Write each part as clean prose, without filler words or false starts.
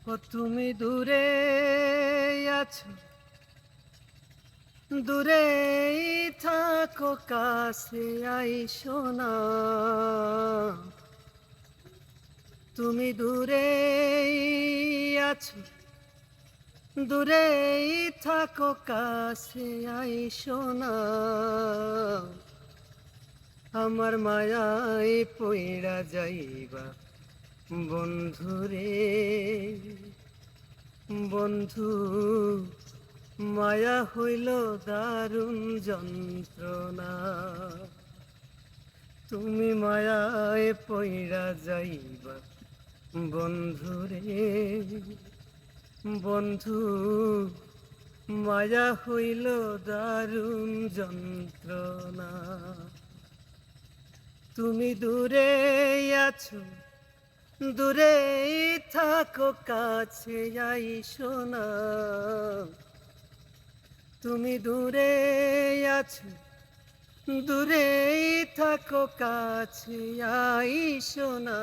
ও তুমি দূরে আছো, দূরেই থাকো, কাছে আইসো না। তুমি দূরেই আছো, দূরেই থাকো, কাছে আইসো না। আমার মায়ায় পইড়া যাইবা বন্ধুরে, বন্ধু মায়া হইল দারুণ যন্ত্রণা। তুমি মায়ায় পইড়া যাইবা বন্ধুরে, বন্ধু মায়া হইল দারুণ যন্ত্রণা। তুমি দূরে আছো, দূরেই থাকো, কাছে আইসো না। তুমি দূরে আছো, দূরেই থাকো, কাছে আইসো না।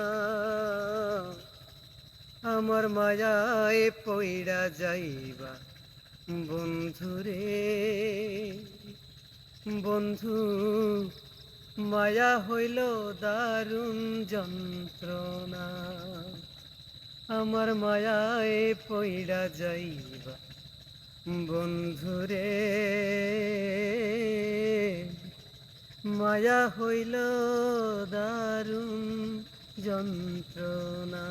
আমার মায়ায় পইড়া যাইবা বন্ধুরে, বন্ধু মায়া হইল দারুণ যন্ত্রণা। আমার মায়ায় পইড়া যাইবা বন্ধুরে, মায়া হইল দারুণ যন্ত্রণা।